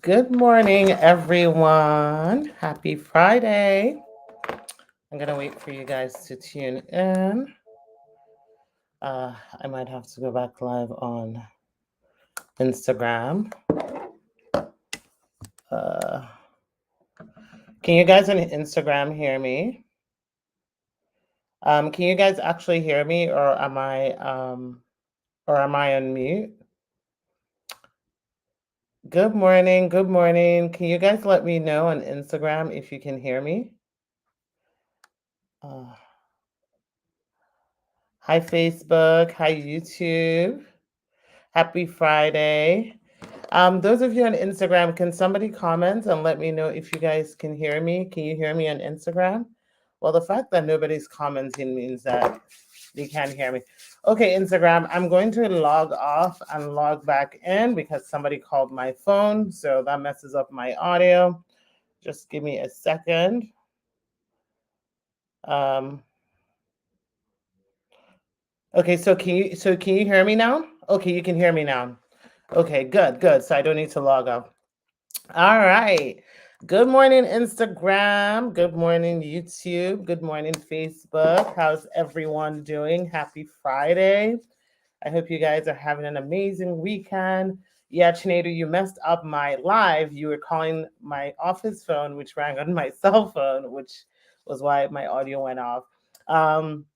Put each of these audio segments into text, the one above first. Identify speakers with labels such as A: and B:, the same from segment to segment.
A: Good morning, everyone. Happy Friday. I'm going to wait for you guys to tune in. I might have to go back live on Instagram. Uh, can you guys on Instagram hear me? Can you guys actually hear me, or am I on mute? Good morning. Good morning. Can you guys let me know on Instagram if you can hear me? Uh, Hi, Facebook. Hi, YouTube. Happy Friday. Those of you on Instagram, can somebody comment and let me know if you guys can hear me? Can you hear me on Instagram? Well, the fact that nobody's commenting means that they can't hear me. Okay, Instagram, I'm going to log off and log back in because somebody called my phone, so that messes up my audio. Just give me a second. Um, okay, so can you hear me now? Okay, you can hear me now. Okay, good, good. So I don't need to log off. All right. Good morning, Instagram. Good morning, YouTube. Good morning, Facebook. How's everyone doing? Happy Friday. I hope you guys are having an amazing weekend. Yeah, Chinadu, you messed up my live. You were calling my office phone, which rang on my cell phone, which was why my audio went off. Um,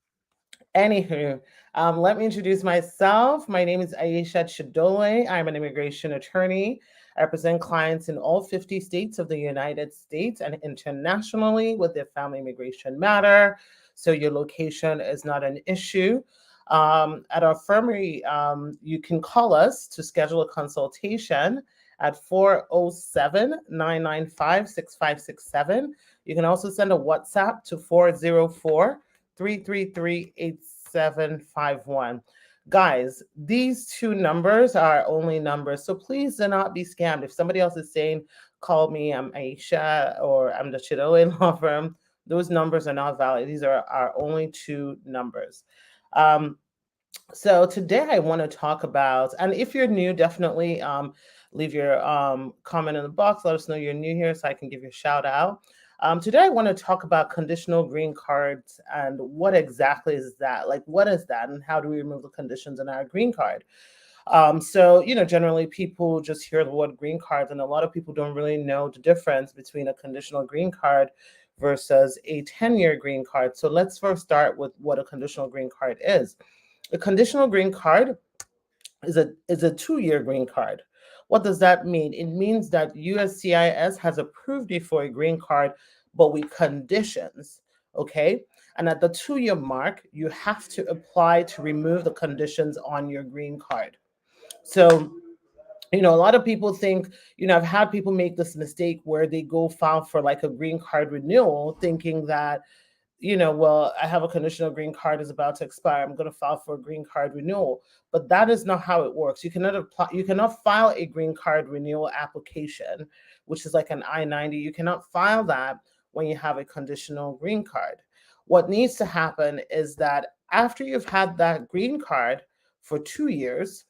A: Anywho, let me introduce myself. My name is Aisha Chidole. I'm an immigration attorney. I represent clients in all 50 states of the United States and internationally with their family immigration matter. So your location is not an issue. At our firm, you can call us to schedule a consultation at 407-995-6567. You can also send a WhatsApp to 404-333-8751. Guys, these two numbers are only numbers, so please do not be scammed. If somebody else is saying, call me, I'm Aisha, or I'm the Chidole law firm, those numbers are not valid. These are our only two numbers. So today I want to talk about, and if you're new, definitely leave your comment in the box. Let us know you're new here so I can give you a shout out. Today I want to talk about conditional green cards and what exactly is that? Like, what is that, and how do we remove the conditions in our green card? Generally people just hear the word green card, and a lot of people don't really know the difference between a conditional green card versus a 10-year green card. So let's first start with what a conditional green card is. A conditional green card is a 2-year green card. What does that mean? It means that USCIS has approved you for a green card, but with conditions. Okay. And at the 2-year mark, you have to apply to remove the conditions on your green card. So, a lot of people think, I've had people make this mistake where they go file for like a green card renewal, thinking that well, I have a conditional green card is about to expire. I'm going to file for a green card renewal. But that is not how it works. You cannot apply, you cannot file a green card renewal application, which is like an I-90. You cannot file that when you have a conditional green card. What needs to happen is that after you've had that green card for 2 years,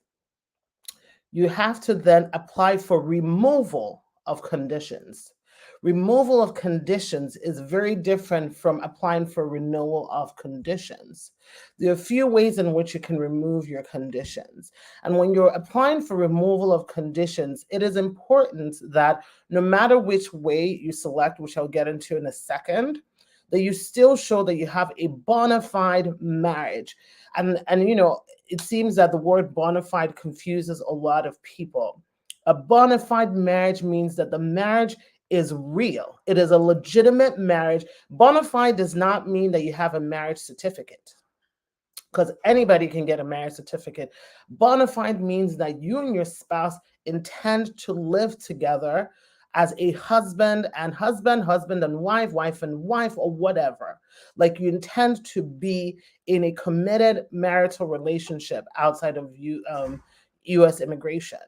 A: you have to then apply for removal of conditions. Removal of conditions is very different from applying for renewal of conditions. There are a few ways in which you can remove your conditions. And when you're applying for removal of conditions, it is important that no matter which way you select, which I'll get into in a second, that you still show that you have a bona fide marriage. And it seems that the word bona fide confuses a lot of people. A bona fide marriage means that the marriage is real. It is a legitimate marriage. Bona fide does not mean that you have a marriage certificate, because anybody can get a marriage certificate. Bona fide means that you and your spouse intend to live together as a husband and husband, husband and wife and wife, or whatever. Like, you intend to be in a committed marital relationship outside of U.S. immigration.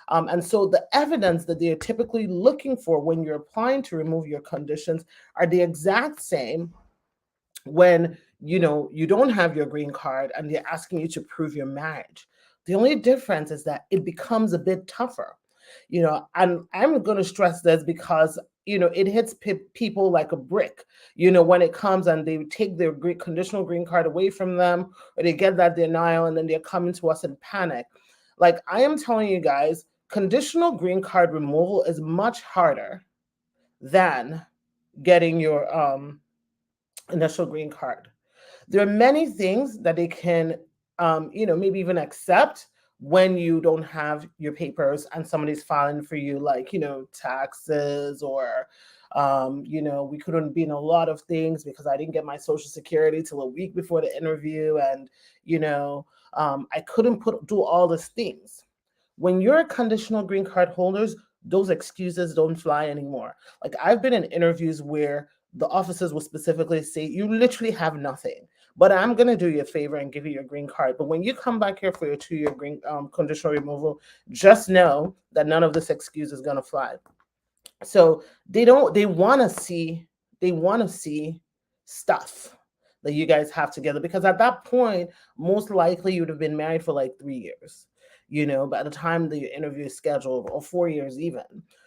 A: And so the evidence that they are typically looking for when you're applying to remove your conditions are the exact same when you don't have your green card and they're asking you to prove your marriage. The only difference is that it becomes a bit tougher. And I'm going to stress this because, it hits people like a brick, when it comes and they take their conditional green card away from them, or they get that denial and then they're coming to us in panic. Like, I am telling you guys, conditional green card removal is much harder than getting your initial green card. There are many things that they can, maybe even accept when you don't have your papers and somebody's filing for you, like, taxes, or, we couldn't be in a lot of things because I didn't get my social security till a week before the interview. And, I couldn't do all these things. When you're a conditional green card holders, those excuses don't fly anymore. Like, I've been in interviews where the officers will specifically say, you literally have nothing, but I'm going to do you a favor and give you your green card. But when you come back here for your 2-year green conditional removal, just know that none of this excuse is going to fly. So they want to see stuff that you guys have together, because at that point, most likely you would have been married for like 3 years, by the time the interview is scheduled, or 4 years even.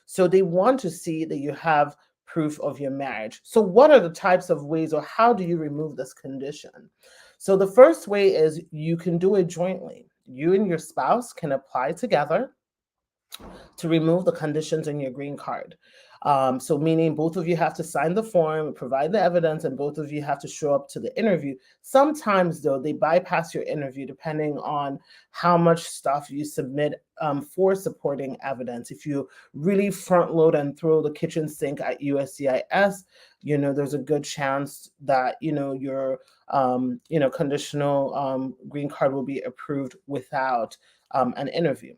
A: So they want to see that you have proof of your marriage. So what are the types of ways, or how do you remove this condition? So the first way is you can do it jointly. You and your spouse can apply together to remove the conditions in your green card. So meaning both of you have to sign the form, provide the evidence, and both of you have to show up to the interview. Sometimes, though, they bypass your interview depending on how much stuff you submit for supporting evidence. If you really front load and throw the kitchen sink at USCIS, there's a good chance that, your, conditional green card will be approved without an interview.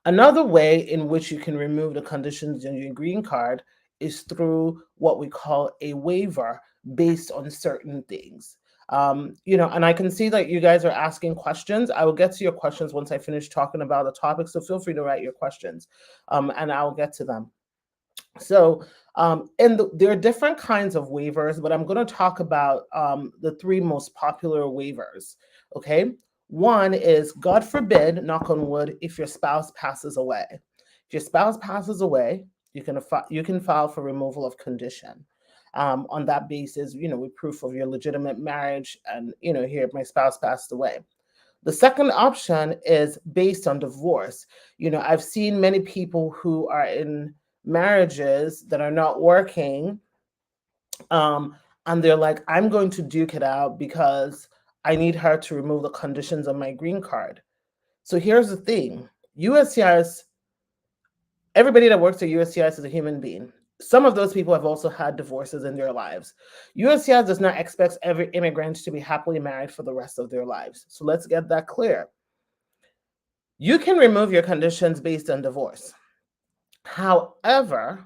A: Another way in which you can remove the conditions in your green card is through what we call a waiver based on certain things. And I can see that you guys are asking questions. I will get to your questions once I finish talking about the topic, so feel free to write your questions, and I'll get to them. So, there are different kinds of waivers, but I'm going to talk about the 3 most popular waivers. Okay. One is, God forbid, knock on wood, if your spouse passes away. If your spouse passes away, you can file for removal of condition. On that basis, with proof of your legitimate marriage, and here, my spouse passed away. The second option is based on divorce. I've seen many people who are in marriages that are not working, and they're like, I'm going to duke it out because I need her to remove the conditions on my green card. So here's the thing. USCIS, everybody that works at USCIS is a human being. Some of those people have also had divorces in their lives. USCIS does not expect every immigrant to be happily married for the rest of their lives. So let's get that clear. You can remove your conditions based on divorce. However,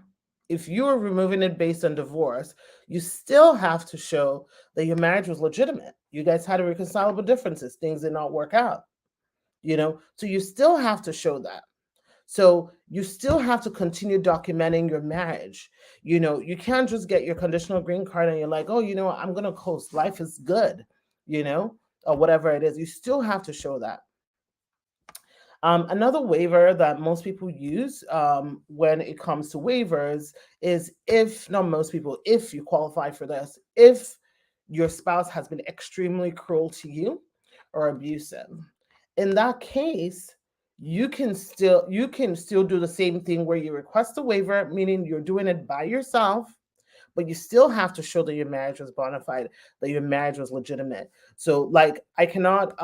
A: if you are removing it based on divorce, you still have to show that your marriage was legitimate. You guys had irreconcilable differences. Things did not work out, so you still have to show that. So you still have to continue documenting your marriage. You can't just get your conditional green card and you're like, oh, I'm going to coast. Life is good, or whatever it is. You still have to show that. Another waiver that most people use when it comes to waivers is, if you qualify for this, if your spouse has been extremely cruel to you or abusive. In that case, you can still do the same thing where you request a waiver, meaning you're doing it by yourself, but you still have to show that your marriage was bona fide, that your marriage was legitimate. So, like, I cannot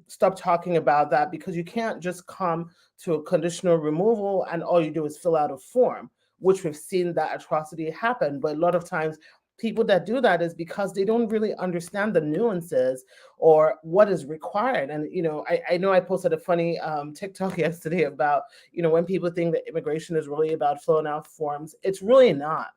A: stop talking about that, because you can't just come to a conditional removal and all you do is fill out a form, which we've seen that atrocity happen. But a lot of times, people that do that is because they don't really understand the nuances or what is required. And I know I posted a funny TikTok yesterday about when people think that immigration is really about filling out forms. It's really not.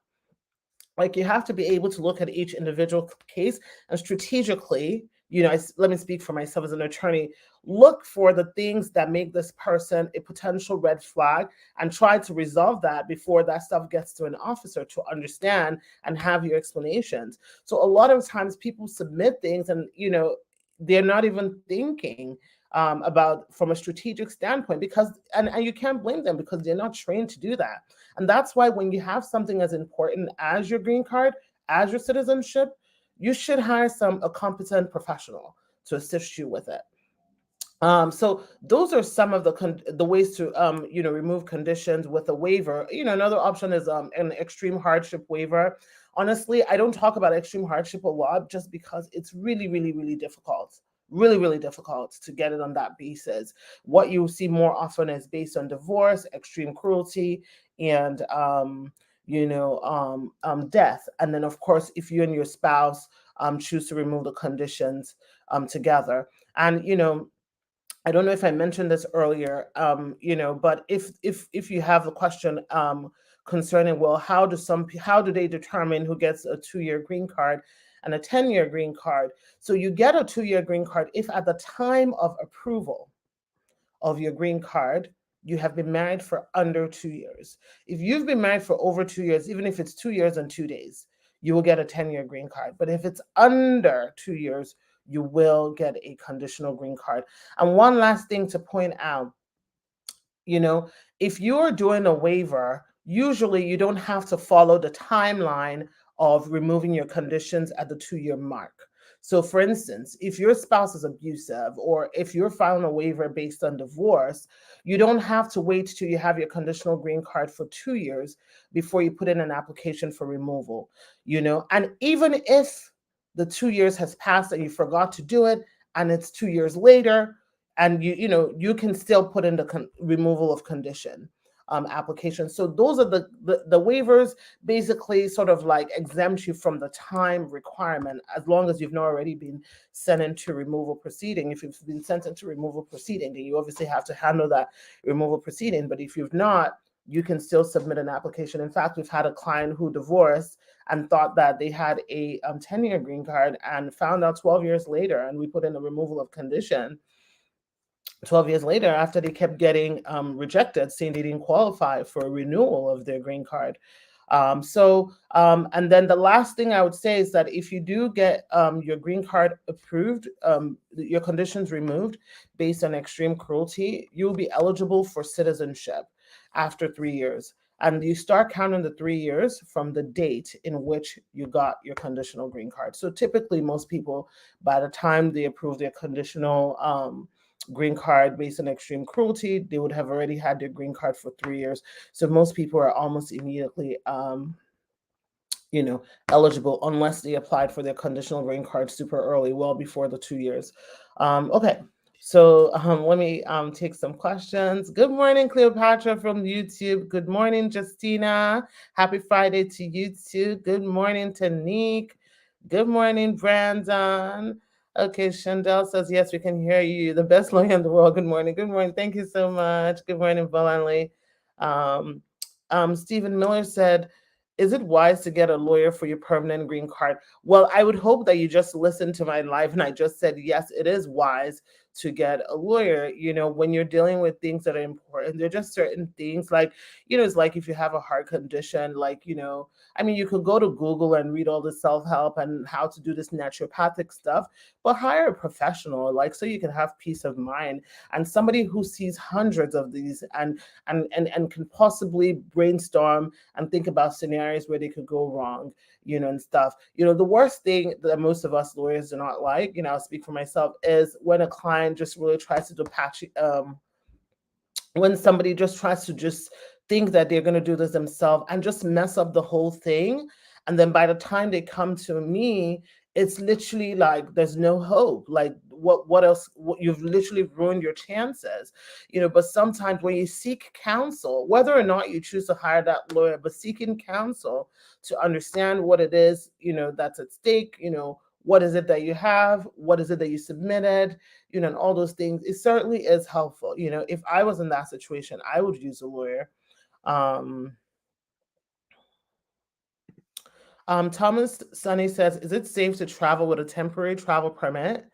A: Like, you have to be able to look at each individual case and strategically, let me speak for myself as an attorney, look for the things that make this person a potential red flag and try to resolve that before that stuff gets to an officer to understand and have your explanations. So a lot of times people submit things and, they're not even thinking about from a strategic standpoint, because and you can't blame them because they're not trained to do that. And that's why when you have something as important as your green card, as your citizenship, you should hire a competent professional to assist you with it. So those are some of the ways to remove conditions with a waiver. Another option is an extreme hardship waiver. Honestly, I don't talk about extreme hardship a lot just because it's really, really, really difficult. Really, really difficult to get it on that basis. What you see more often is based on divorce, extreme cruelty, and death. And then, of course, if you and your spouse choose to remove the conditions together. And I don't know if I mentioned this earlier, but if you have a question concerning, well, how do they determine who gets a 2-year green card and a 10-year green card? So you get a 2-year green card if at the time of approval of your green card, you have been married for under 2 years. If you've been married for over 2 years, even if it's 2 years and 2 days, you will get a 10-year green card. But if it's under 2 years, you will get a conditional green card. And one last thing to point out, you know, if you're doing a waiver, usually you don't have to follow the timeline of removing your conditions at the 2-year mark. So, for instance, if your spouse is abusive or if you're filing a waiver based on divorce, you don't have to wait till you have your conditional green card for 2 years before you put in an application for removal. And even if the 2 years has passed and you forgot to do it, and it's 2 years later, and you can still put in the removal of condition application. So those are the waivers, basically sort of like exempt you from the time requirement as long as you've not already been sent into removal proceeding. If you've been sent into removal proceeding, then you obviously have to handle that removal proceeding. But if you've not, you can still submit an application. In fact, we've had a client who divorced and thought that they had a 10-year green card and found out 12 years later, and we put in a removal of condition 12 years later after they kept getting rejected, saying they didn't qualify for a renewal of their green card. And then the last thing I would say is that if you do get your green card approved, your conditions removed based on extreme cruelty, you'll be eligible for citizenship after 3 years. And you start counting the 3 years from the date in which you got your conditional green card. So typically, most people, by the time they approve their conditional green card based on extreme cruelty, they would have already had their green card for 3 years. So most people are almost immediately eligible unless they applied for their conditional green card super early, well before the 2 years. Okay. So let me take some questions. Good morning, Cleopatra from YouTube. Good morning, Justina. Happy Friday to you too. Good morning, Tanique. Good morning, Brandon. Okay, Chandel says, yes, we can hear you. The best lawyer in the world. Good morning. Good morning. Thank you so much. Good morning, Bolanley. Stephen Miller said, is it wise to get a lawyer for your permanent green card? Well, I would hope that you just listened to my live and I just said, yes, it is wise to get a lawyer. When you're dealing with things that are important, there are just certain things like, it's like if you have a heart condition, like, you could go to Google and read all the self-help and how to do this naturopathic stuff, but hire a professional, like, so you can have peace of mind, and somebody who sees hundreds of these and can possibly brainstorm and think about scenarios where they could go wrong, and stuff. The worst thing that most of us lawyers do not like, I'll speak for myself, is when a client just really tries to do patchy, when somebody just tries to just think that they're going to do this themselves and just mess up the whole thing. And then by the time they come to me, it's literally like there's no hope. Like what else? You've literally ruined your chances, But sometimes when you seek counsel, whether or not you choose to hire that lawyer, but seeking counsel to understand what it is, that's at stake, what is it that you have, what is it that you submitted, and all those things, it certainly is helpful. If I was in that situation, I would use a lawyer. Thomas Sunny says, is it safe to travel with a temporary travel permit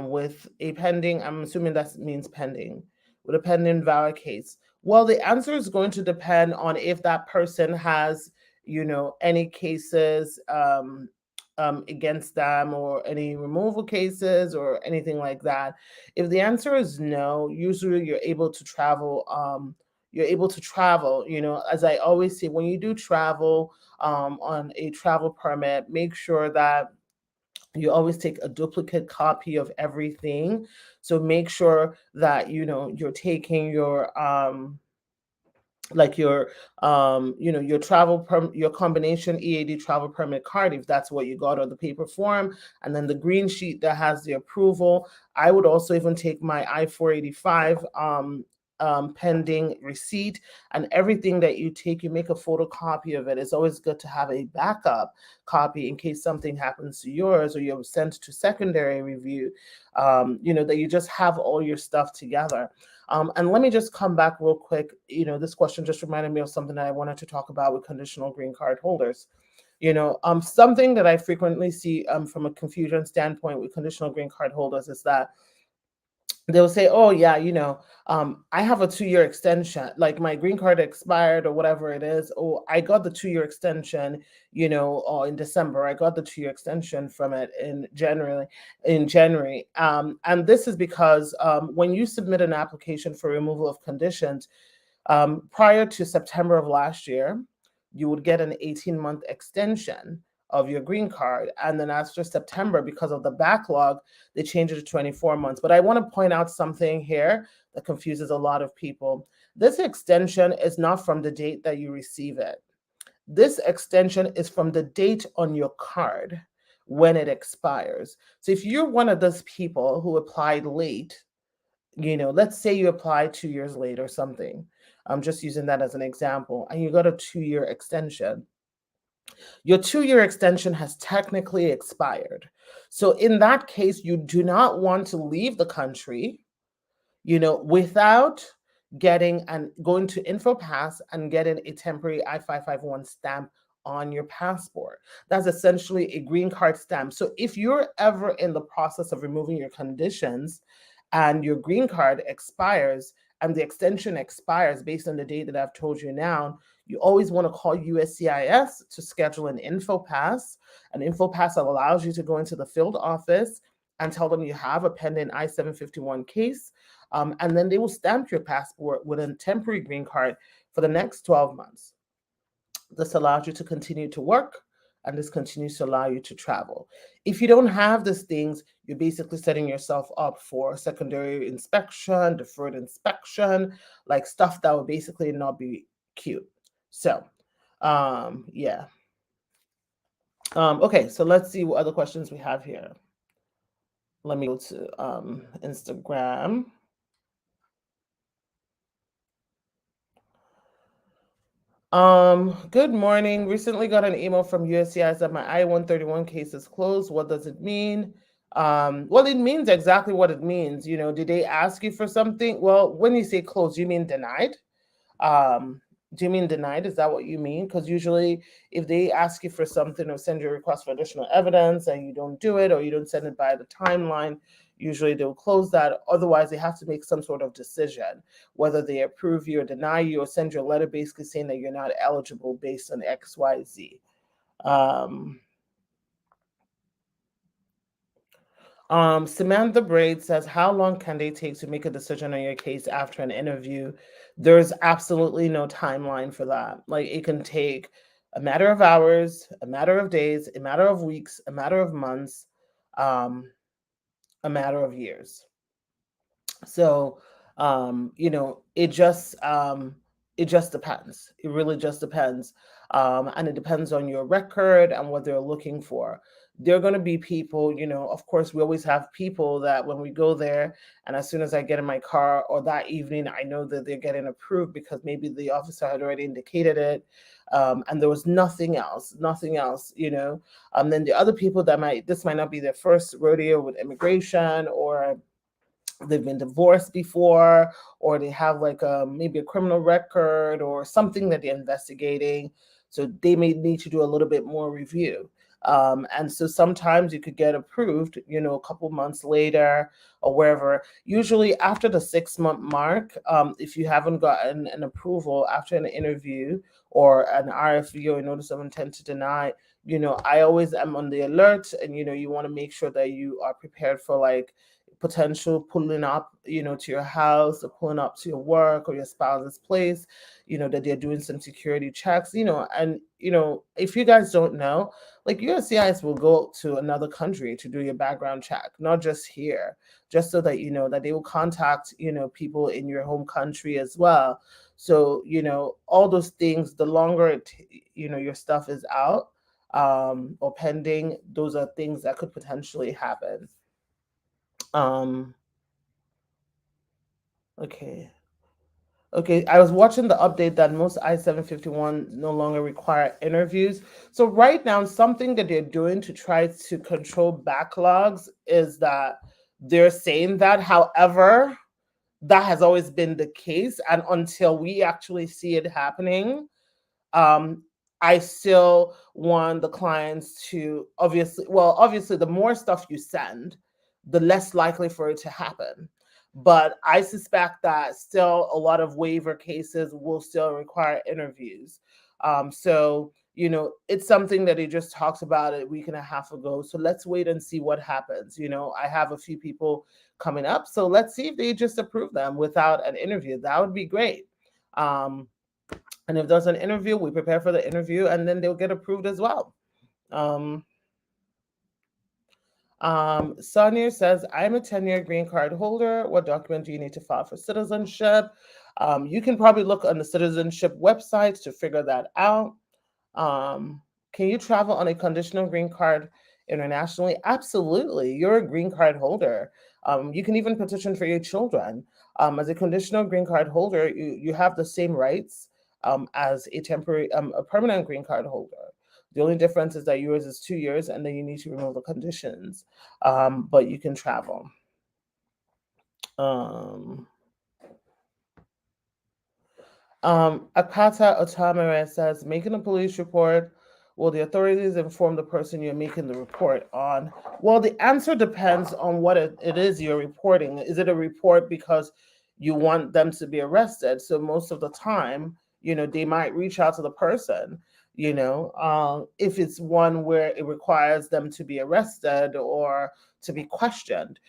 A: with a pending, I'm assuming that means pending, with a pending valid case? Well, the answer is going to depend on if that person has, any cases against them, or any removal cases or anything like that? If the answer is no, usually you're able to travel. You're able to travel. As I always say, when you do travel on a travel permit, make sure that you always take a duplicate copy of everything. So make sure that you're taking your like your your combination EAD travel permit card, if that's what you got, or the paper form, and then the green sheet that has the approval. I would also even take my I-485 pending receipt, and everything that you take, you make a photocopy of it. It's always good to have a backup copy in case something happens to yours, or you're sent to secondary review, that you just have all your stuff together. And let me just come back real quick. This question just reminded me of something that I wanted to talk about with conditional green card holders. Something that I frequently see from a confusion standpoint with conditional green card holders is that they'll say, oh yeah, I have a 2-year extension, like my green card expired or whatever it is. Oh, I got the 2-year extension, or in December, I got the 2-year extension from it in January. And this is because when you submit an application for removal of conditions, prior to September of last year, you would get an 18-month extension of your green card. And then after September, because of the backlog, they changed it to 24 months. But I want to point out something here that confuses a lot of people. This extension is not from the date that you receive it. This extension is from the date on your card when it expires. So if you're one of those people who applied late, let's say you applied 2 years late or something. I'm just using that as an example, and you got a 2-year extension. Your 2-year extension has technically expired. So in that case, you do not want to leave the country, without getting and going to InfoPass and getting a temporary I-551 stamp on your passport. That's essentially a green card stamp. So if you're ever in the process of removing your conditions and your green card expires and the extension expires based on the date that I've told you now, you always want to call USCIS to schedule an InfoPass. An InfoPass allows you to go into the field office and tell them you have a pending I-751 case, and then they will stamp your passport with a temporary green card for the next 12 months. This allows you to continue to work, and this continues to allow you to travel. If you don't have these things, you're basically setting yourself up for secondary inspection, deferred inspection, like stuff that would basically not be cute. So, yeah. Okay, so let's see what other questions we have here. Let me go to Instagram. Good morning. Recently got an email from USCIS that my I-131 case is closed. What does it mean? Well, it means exactly what it means. Did they ask you for something? Well, when you say closed, you mean denied? Do you mean denied? Is that what you mean? Because usually if they ask you for something or send you a request for additional evidence and you don't do it, or you don't send it by the timeline, usually they'll close that. Otherwise, they have to make some sort of decision, whether they approve you or deny you, or send you a letter basically saying that you're not eligible based on XYZ. Samantha Braid says, how long can they take to make a decision on your case after an interview? There's absolutely no timeline for that. Like, it can take a matter of hours, a matter of days, a matter of weeks, a matter of months, a matter of years. So, it just depends. It really just depends. And it depends on your record and what they're looking for. There are going to be people, of course, we always have people that when we go there, and as soon as I get in my car or that evening, I know that they're getting approved because maybe the officer had already indicated it. And there was nothing else. Then the other people this might not be their first rodeo with immigration, or they've been divorced before, or they have like maybe a criminal record or something that they're investigating. So they may need to do a little bit more review. And so sometimes you could get approved, a couple months later or wherever. Usually after the 6-month mark, if you haven't gotten an approval after an interview or an RFE or a notice of intent to deny, I always am on the alert, and you want to make sure that you are prepared for like potential pulling up, to your house or pulling up to your work or your spouse's place, that they're doing some security checks, and if you guys don't know, like USCIS will go to another country to do your background check, not just here, just so that you know that they will contact, people in your home country as well. So, all those things, the longer your stuff is out, or pending, those are things that could potentially happen. Um, okay. Okay, I was watching the update that most I-751 no longer require interviews. So right now, something that they're doing to try to control backlogs is that they're saying that. However, that has always been the case, and until we actually see it happening, um, I still want the clients to obviously, the more stuff you send, the less likely for it to happen. But I suspect that still a lot of waiver cases will still require interviews. So, it's something that he just talked about a week and a half ago. So let's wait and see what happens. I have a few people coming up. So let's see if they just approve them without an interview. That would be great. Um, and if there's an interview, we prepare for the interview, and then they'll get approved as well. Um, Sonia says, I'm a 10-year green card holder. What document do you need to file for citizenship? You can probably look on the citizenship website to figure that out. Um, can you travel on a conditional green card internationally? Absolutely. You're a green card holder. You can even petition for your children. As a conditional green card holder, you have the same rights as a permanent green card holder. The only difference is that yours is 2 years, and then you need to remove the conditions. But you can travel. Um, Akata Otamare says, making a police report, will the authorities inform the person you're making the report on? Well, the answer depends on what it is you're reporting. Is it a report because you want them to be arrested? So most of the time, they might reach out to the person. If it's one where it requires them to be arrested or to be questioned,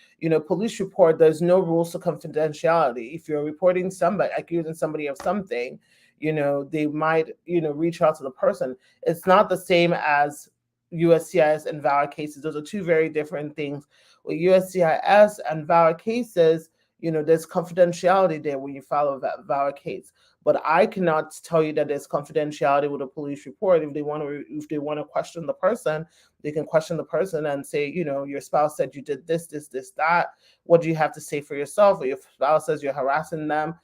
A: police report, there's no rules to confidentiality. If you're reporting somebody, accusing somebody of something, they might, reach out to the person. It's not the same as USCIS and VAWA cases. Those are two very different things. With USCIS and VAWA cases, there's confidentiality there when you file a VAWA case. But I cannot tell you that there's confidentiality with a police report. If they want to question the person, they can question the person and say, your spouse said you did this, this, this, that. What do you have to say for yourself? Or your spouse says you're harassing them,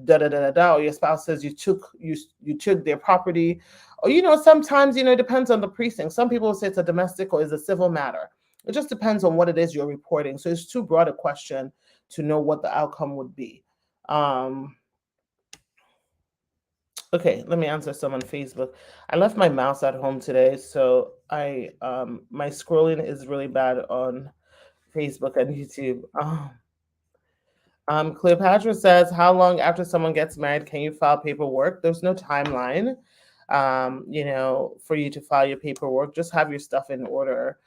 A: da da da da da. Or your spouse says you took their property. Or sometimes it depends on the precinct. Some people say it's a domestic or it's a civil matter. It just depends on what it is you're reporting. So it's too broad a question to know what the outcome would be. Okay, let me answer some on Facebook. I left my mouse at home today, so my scrolling is really bad on Facebook and YouTube. Cleopatra says, how long after someone gets married can you file paperwork? There's no timeline, for you to file your paperwork. Just have your stuff in order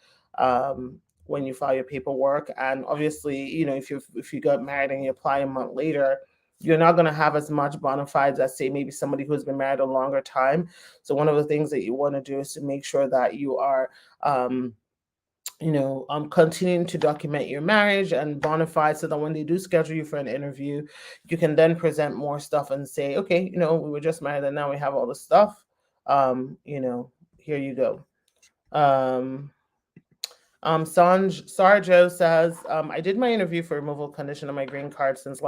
A: when you file your paperwork. And obviously, if you got married and you apply a month later, you're not going to have as much bona fides as, say, maybe somebody who's been married a longer time. So one of the things that you want to do is to make sure that you are continuing to document your marriage and bona fide, so that when they do schedule you for an interview, you can then present more stuff and say, okay, we were just married and now we have all this stuff. Here you go. Sarjo says, I did my interview for removal condition on my green card since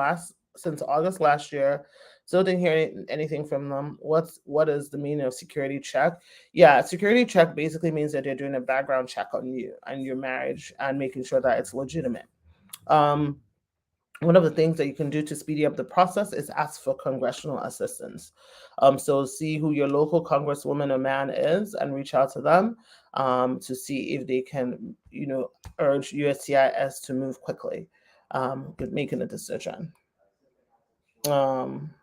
A: August last year. Still didn't hear anything from them. What is the meaning of security check? Yeah, security check basically means that they're doing a background check on you and your marriage and making sure that it's legitimate. One of the things that you can do to speed up the process is ask for congressional assistance. So see who your local congresswoman or man is and reach out to them to see if they can, urge USCIS to move quickly with making a decision. Um,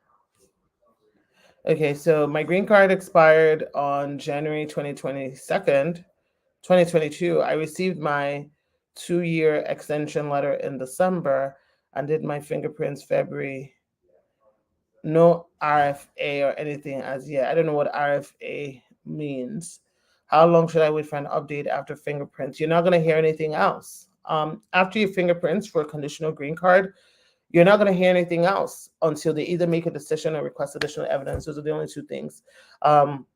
A: Okay, so my green card expired on January 2022. 2022. I received my 2-year extension letter in December and did my fingerprints February. No RFA or anything as yet. I don't know what RFA means. How long should I wait for an update after fingerprints? You're not going to hear anything else. After your fingerprints for a conditional green card, you're not going to hear anything else until they either make a decision or request additional evidence. Those are the only two things. Um,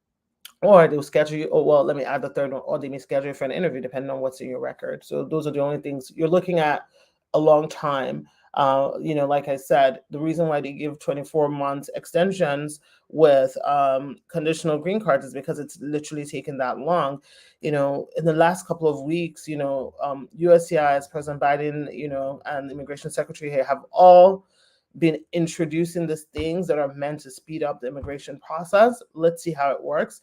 A: or they'll schedule you. Oh, well, let me add the third one. Or they may schedule you for an interview, depending on what's in your record. So those are the only things you're looking at. A long time. Like I said, the reason why they give 24 months extensions with conditional green cards is because it's literally taken that long. In the last couple of weeks, USCIS, President Biden, and the Immigration Secretary here have all been introducing these things that are meant to speed up the immigration process. Let's see how it works.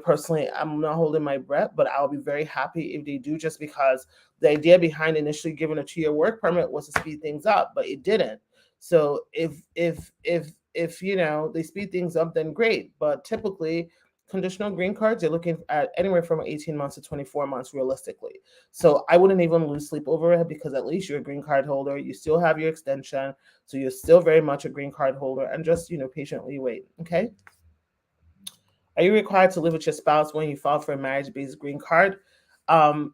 A: Personally, I'm not holding my breath, but I'll be very happy if they do, just because the idea behind initially giving a 2-year work permit was to speed things up, but it didn't. So if they speed things up, then great. But typically, conditional green cards, you're looking at anywhere from 18 months to 24 months realistically. So I wouldn't even lose sleep over it, because at least you're a green card holder. You still have your extension. So you're still very much a green card holder, and just, patiently wait. Okay. Are you required to live with your spouse when you file for a marriage-based green card? Um,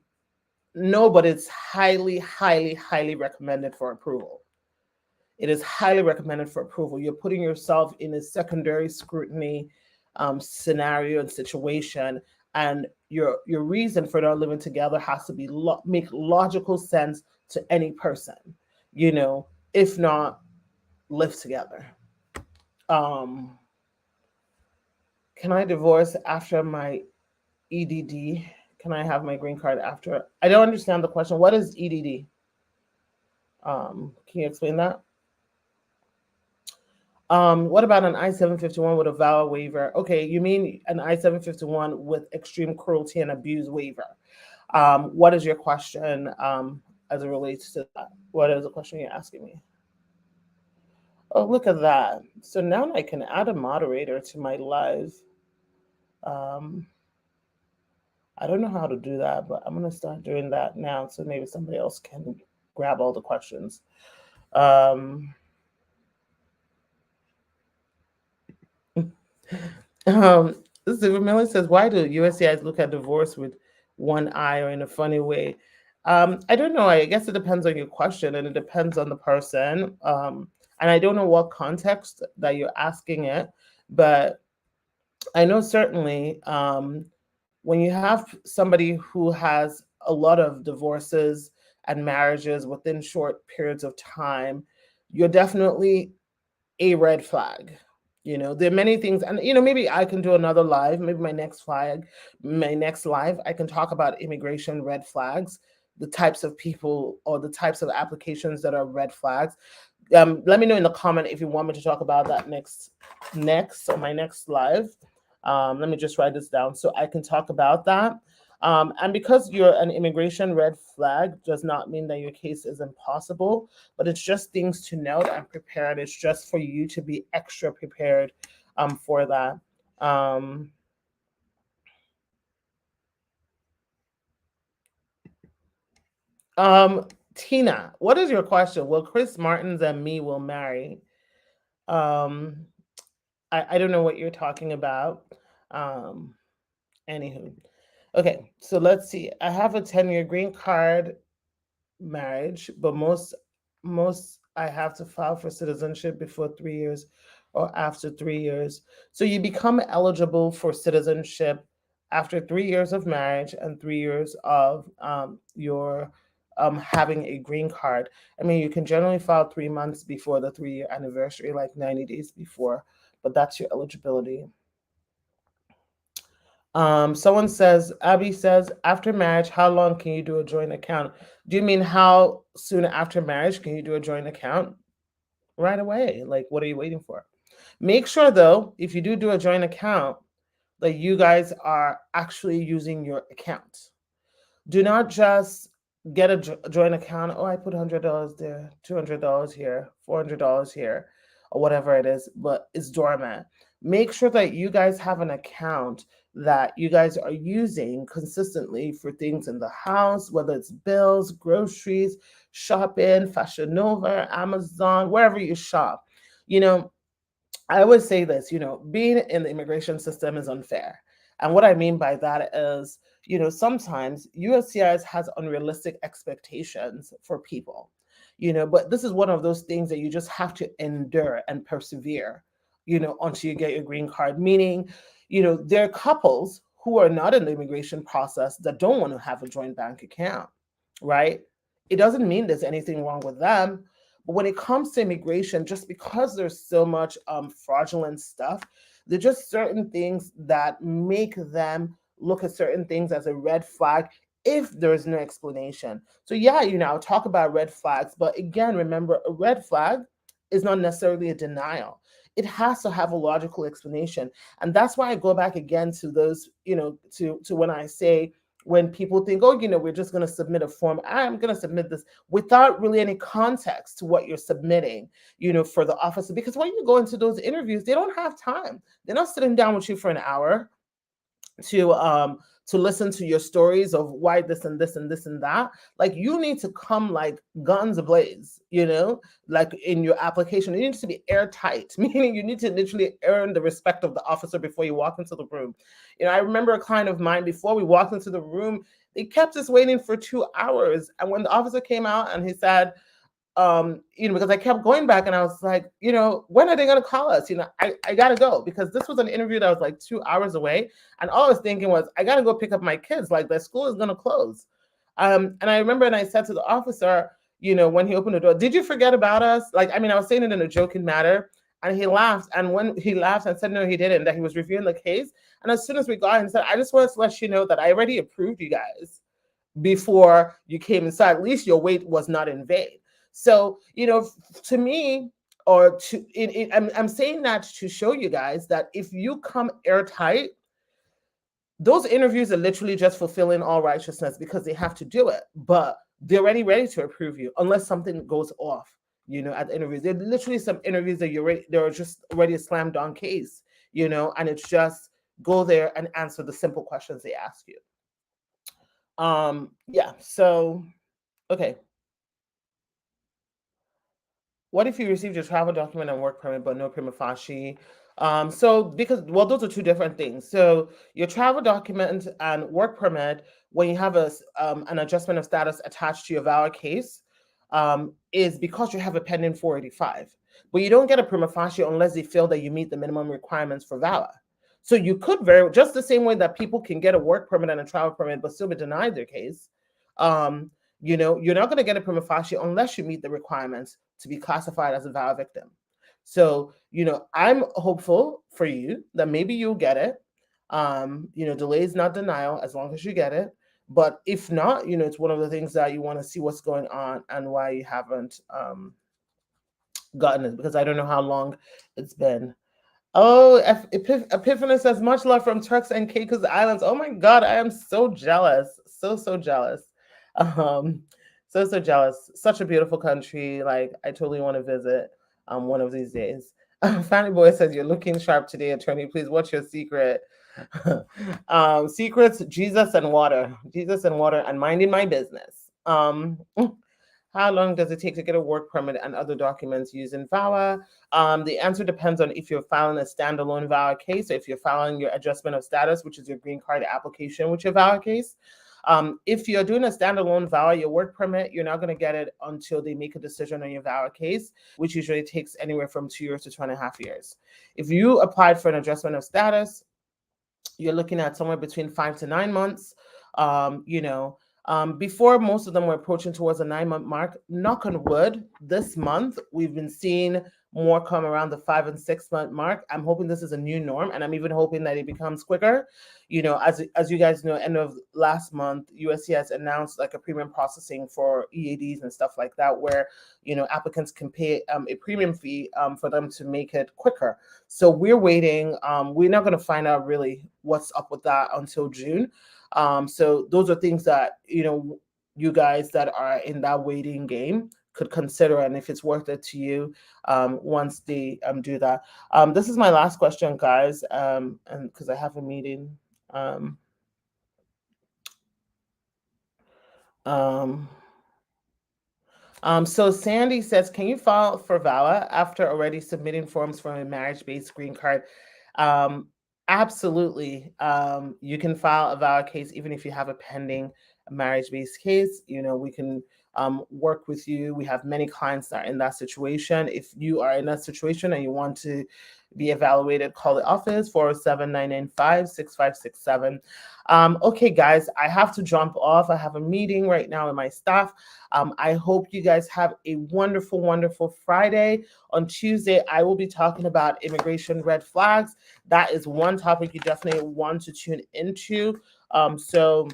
A: no, but it's highly, highly, highly recommended for approval. It is highly recommended for approval. You're putting yourself in a secondary scrutiny scenario and situation, and your reason for not living together has to be make logical sense to any person. If not, live together. Um, can I divorce after my EDD? Can I have my green card after? I don't understand the question. What is EDD? Can you explain that? What about an I-751 with a VAWA waiver? Okay, you mean an I-751 with extreme cruelty and abuse waiver. What is your question as it relates to that? What is the question you're asking me? Oh, look at that. So now I can add a moderator to my live. Um, I don't know how to do that, but I'm going to start doing that now, so maybe somebody else can grab all the questions. Um, Um, Silver Miller says, why do USCIS look at divorce with one eye or in a funny way? I don't know. I guess it depends on your question, and it depends on the person. And I don't know what context that you're asking it, but I know certainly when you have somebody who has a lot of divorces and marriages within short periods of time, you're definitely a red flag. There are many things, and maybe I can do another live. Maybe my next live, I can talk about immigration red flags, the types of people or the types of applications that are red flags. Let me know in the comment if you want me to talk about that next on my next live. Let me just write this down so I can talk about that. And because you're an immigration red flag does not mean that your case is impossible, but it's just things to note and prepare. And it's just for you to be extra prepared for that. Um, um, Tina, what is your question? Will Chris Martins and me will marry? Um, I don't know what you're talking about. Um, Anywho. Okay, so let's see. I have a 10-year green card marriage, but most I have to file for citizenship before 3 years or after 3 years. So you become eligible for citizenship after 3 years of marriage and 3 years of your having a green card. I mean, you can generally file 3 months before the 3-year anniversary, like 90 days before, but that's your eligibility. Someone says, Abby says, after marriage, how long can you do a joint account? Do you mean how soon after marriage can you do a joint account? Right away. Like, what are you waiting for? Make sure, though, if you do a joint account, that you guys are actually using your account. Do not just get a joint account. Oh, I put $100 there, $200 here, $400 here. or whatever it is, but it's dormant. Make sure that you guys have an account that you guys are using consistently for things in the house, whether it's bills, groceries, shopping, Fashion Nova, Amazon, wherever you shop. You know, I always say this, being in the immigration system is unfair. And what I mean by that is, sometimes USCIS has unrealistic expectations for people, but this is one of those things that you just have to endure and persevere, until you get your green card. Meaning, there are couples who are not in the immigration process that don't want to have a joint bank account, right? It doesn't mean there's anything wrong with them, but when it comes to immigration, just because there's so much fraudulent stuff, there's just certain things that make them look at certain things as a red flag if there is no explanation. So yeah, I'll talk about red flags, but again, remember, a red flag is not necessarily a denial. It has to have a logical explanation. And that's why I go back again to those, to when I say, when people think, oh, we're just going to submit a form, I'm going to submit this without really any context to what you're submitting, for the officer. Because when you go into those interviews, they don't have time. They're not sitting down with you for an hour to listen to your stories of why this and this and this and that. Like, you need to come like guns ablaze, like in your application. It needs to be airtight, meaning you need to literally earn the respect of the officer before you walk into the room. I remember a client of mine, before we walked into the room, they kept us waiting for 2 hours. And when the officer came out and he said, because I kept going back and I was like, when are they going to call us? I got to go, because this was an interview that was like 2 hours away. And all I was thinking was, I got to go pick up my kids. Like, their school is going to close. And I remember, and I said to the officer, when he opened the door, did you forget about us? Like, I was saying it in a joking manner. And he laughed. And when he laughed and said, no, he didn't, that he was reviewing the case. And as soon as we got in, said, I just wanted to let you know that I already approved you guys before you came inside. At least your wait was not in vain. So, to me, or I'm saying that to show you guys that if you come airtight, those interviews are literally just fulfilling all righteousness because they have to do it. But they're already ready to approve you unless something goes off, at the interviews. There are literally some interviews that they're just already a slam dunk case, and it's just go there and answer the simple questions they ask you. Yeah, so, okay. What if you received your travel document and work permit, but no prima facie? Those are two different things. So your travel document and work permit, when you have an adjustment of status attached to your valid case, is because you have a pending 485. But you don't get a prima facie unless they feel that you meet the minimum requirements for VAWA. So you could just the same way that people can get a work permit and a travel permit but still be denied their case. You're not going to get a prima facie unless you meet the requirements to be classified as a VAWA victim. So, I'm hopeful for you that maybe you'll get it. Delay is not denial as long as you get it. But if not, it's one of the things that you want to see what's going on and why you haven't gotten it, because I don't know how long it's been. Oh, Epiphany says, much love from Turks and Caicos Islands. Oh my God, I am so jealous. So jealous. So jealous. Such a beautiful country. Like, I totally want to visit one of these days. Fanny Boy says, you're looking sharp today, attorney. Please, what's your secret? Secrets, Jesus and water. Jesus and water and minding my business. How long does it take to get a work permit and other documents using VAWA? The answer depends on if you're filing a standalone VAWA case, or if you're filing your adjustment of status, which is your green card application with your VAWA case. If you're doing a standalone VAWA, your work permit, you're not going to get it until they make a decision on your VAWA case, which usually takes anywhere from 2 years to 2.5 years. If you applied for an adjustment of status, you're looking at somewhere between 5 to 9 months. Before, most of them were approaching towards a 9-month mark. Knock on wood, this month we've been seeing more come around the 5 and 6 month mark. I'm hoping this is a new norm, and I'm even hoping that it becomes quicker. As you guys know, end of last month, USCIS announced like a premium processing for EADs and stuff like that, where applicants can pay a premium fee for them to make it quicker. So we're waiting. We're not going to find out really what's up with that until June. So those are things that you guys that are in that waiting game could consider, and if it's worth it to you once they do that. This is my last question, guys, and because I have a meeting. Um, um, so Sandy says, can you file for VAWA after already submitting forms for a marriage-based green card? Um, Absolutely. You can file a VAWA case even if you have a pending marriage-based case. We can work with you. We have many clients that are in that situation. If you are in that situation and you want to be evaluated, call the office 407-995-6567. Okay, guys, I have to jump off. I have a meeting right now with my staff. I hope you guys have a wonderful, wonderful Friday. On Tuesday, I will be talking about immigration red flags. That is one topic you definitely want to tune into. So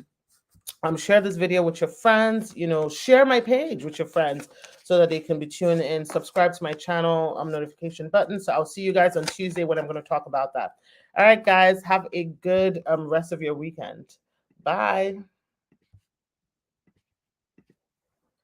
A: share this video with your friends. Share my page with your friends so that they can be tuned in. Subscribe to my channel notification button. So I'll see you guys on Tuesday when I'm going to talk about that. All right, guys, have a good rest of your weekend. Bye.